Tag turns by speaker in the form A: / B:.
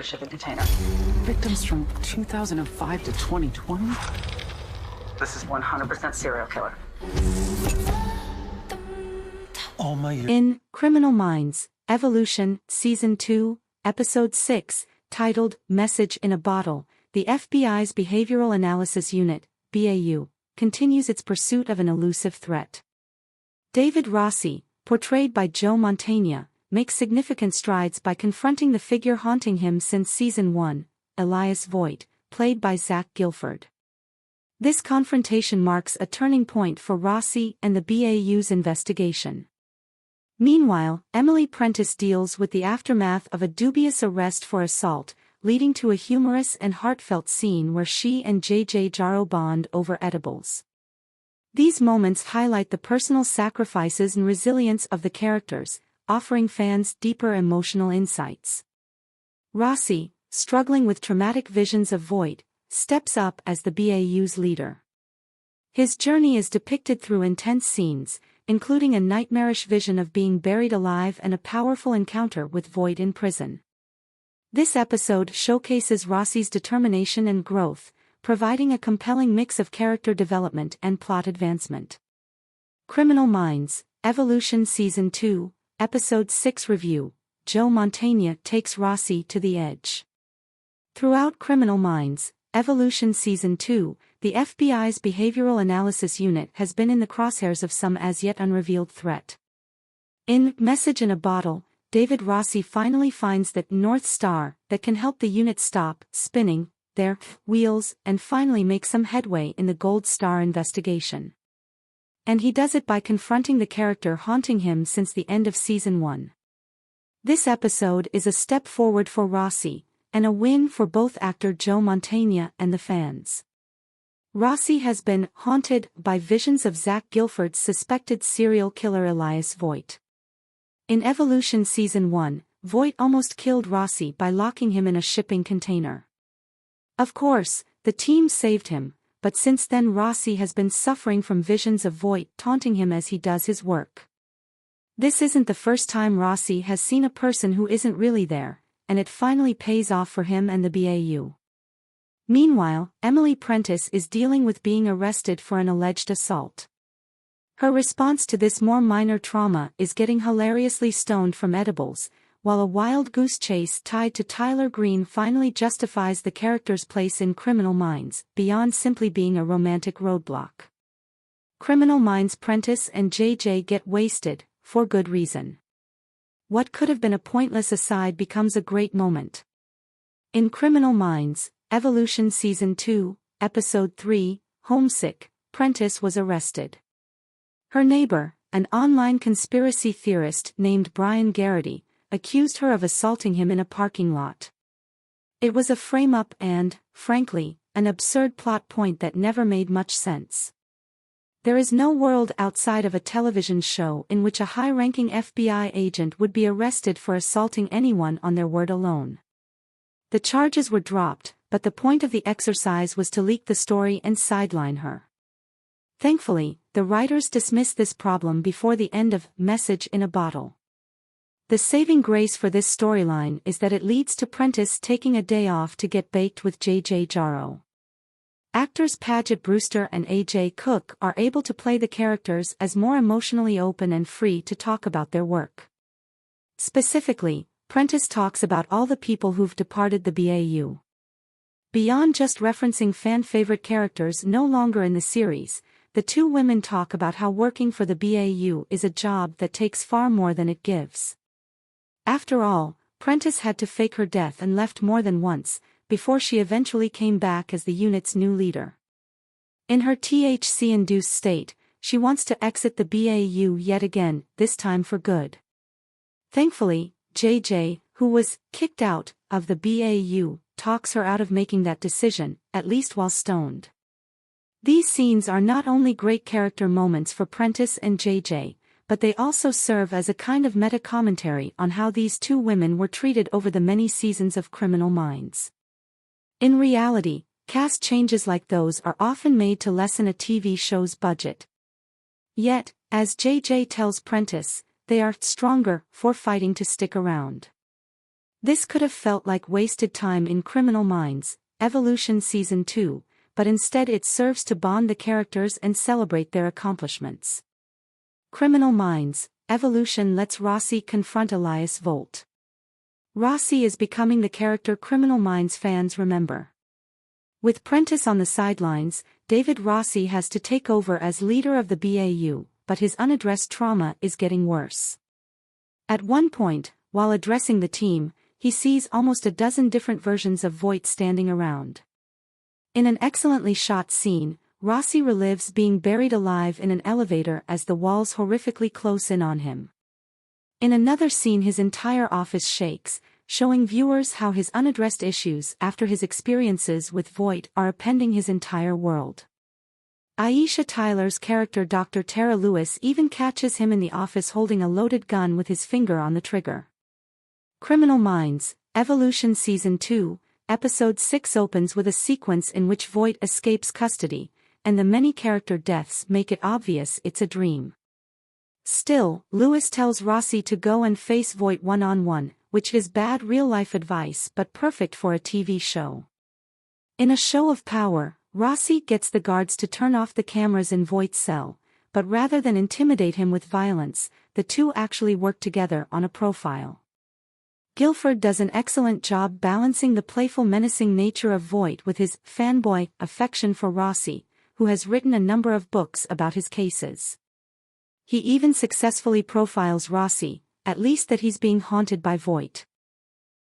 A: shipping container.
B: Victims from 2005 to 2020?
A: This is 100% serial killer.
C: In Criminal Minds, Evolution, Season 2, Episode 6, titled Message in a Bottle, the FBI's Behavioral Analysis Unit, BAU, continues its pursuit of an elusive threat. David Rossi, portrayed by Joe Mantegna, makes significant strides by confronting the figure haunting him since Season 1, Elias Voigt, played by Zach Gilford. This confrontation marks a turning point for Rossi and the BAU's investigation. Meanwhile, Emily Prentiss deals with the aftermath of a dubious arrest for assault, leading to a humorous and heartfelt scene where she and JJ Jarrow bond over edibles. These moments highlight the personal sacrifices and resilience of the characters, offering fans deeper emotional insights. Rossi, struggling with traumatic visions of Voigt, steps up as the BAU's leader. His journey is depicted through intense scenes, including a nightmarish vision of being buried alive and a powerful encounter with Voigt in prison. This episode showcases Rossi's determination and growth, providing a compelling mix of character development and plot advancement. Criminal Minds, Evolution Season 2, Episode 6 Review, Joe Mantegna takes Rossi to the edge. Throughout Criminal Minds, Evolution Season 2, the FBI's Behavioral Analysis Unit has been in the crosshairs of some as-yet unrevealed threat. In Message in a Bottle, David Rossi finally finds that North Star that can help the unit stop spinning their wheels and finally make some headway in the Gold Star investigation. And he does it by confronting the character haunting him since the end of Season 1. This episode is a step forward for Rossi, and a win for both actor Joe Mantegna and the fans. Rossi has been haunted by visions of Zach Gilford's suspected serial killer Elias Voigt. In Evolution Season 1, Voigt almost killed Rossi by locking him in a shipping container. Of course, the team saved him, but since then Rossi has been suffering from visions of Voigt taunting him as he does his work. This isn't the first time Rossi has seen a person who isn't really there, and it finally pays off for him and the BAU. Meanwhile, Emily Prentiss is dealing with being arrested for an alleged assault. Her response to this more minor trauma is getting hilariously stoned from edibles, while a wild goose chase tied to Tyler Green finally justifies the character's place in Criminal Minds, beyond simply being a romantic roadblock. Criminal Minds Prentiss and JJ get wasted, for good reason. What could have been a pointless aside becomes a great moment. In Criminal Minds, Evolution Season 2, Episode 3, Homesick, Prentiss was arrested. Her neighbor, an online conspiracy theorist named Brian Garrity, accused her of assaulting him in a parking lot. It was a frame-up and, frankly, an absurd plot point that never made much sense. There is no world outside of a television show in which a high-ranking FBI agent would be arrested for assaulting anyone on their word alone. The charges were dropped, but the point of the exercise was to leak the story and sideline her. Thankfully, the writers dismissed this problem before the end of Message in a Bottle. The saving grace for this storyline is that it leads to Prentiss taking a day off to get baked with JJ Jarrow. Actors Paget Brewster and AJ Cook are able to play the characters as more emotionally open and free to talk about their work. Specifically, Prentiss talks about all the people who've departed the BAU. Beyond just referencing fan-favorite characters no longer in the series, the two women talk about how working for the BAU is a job that takes far more than it gives. After all, Prentiss had to fake her death and left more than once, before she eventually came back as the unit's new leader. In her THC-induced state, she wants to exit the BAU yet again, this time for good. Thankfully, JJ, who was kicked out of the BAU, talks her out of making that decision, at least while stoned. These scenes are not only great character moments for Prentiss and JJ, but they also serve as a kind of meta-commentary on how these two women were treated over the many seasons of Criminal Minds. In reality, cast changes like those are often made to lessen a TV show's budget. Yet, as JJ tells Prentiss, they are stronger for fighting to stick around. This could have felt like wasted time in Criminal Minds, Evolution Season 2, but instead it serves to bond the characters and celebrate their accomplishments. Criminal Minds, Evolution lets Rossi confront Elias Volt. Rossi is becoming the character Criminal Minds fans remember. With Prentiss on the sidelines, David Rossi has to take over as leader of the BAU, but his unaddressed trauma is getting worse. At one point, while addressing the team, he sees almost a dozen different versions of Voight standing around. In an excellently shot scene, Rossi relives being buried alive in an elevator as the walls horrifically close in on him. In another scene, his entire office shakes, showing viewers how his unaddressed issues after his experiences with Voight are appending his entire world. Aisha Tyler's character Dr. Tara Lewis even catches him in the office holding a loaded gun with his finger on the trigger. Criminal Minds, Evolution Season 2, Episode 6 opens with a sequence in which Voight escapes custody, and the many character deaths make it obvious it's a dream. Still, Lewis tells Rossi to go and face Voight one-on-one, which is bad real-life advice but perfect for a TV show. In a show of power, Rossi gets the guards to turn off the cameras in Voight's cell, but rather than intimidate him with violence, the two actually work together on a profile. Guilford does an excellent job balancing the playful menacing nature of Voight with his fanboy affection for Rossi, who has written a number of books about his cases. He even successfully profiles Rossi, at least that he's being haunted by Voight.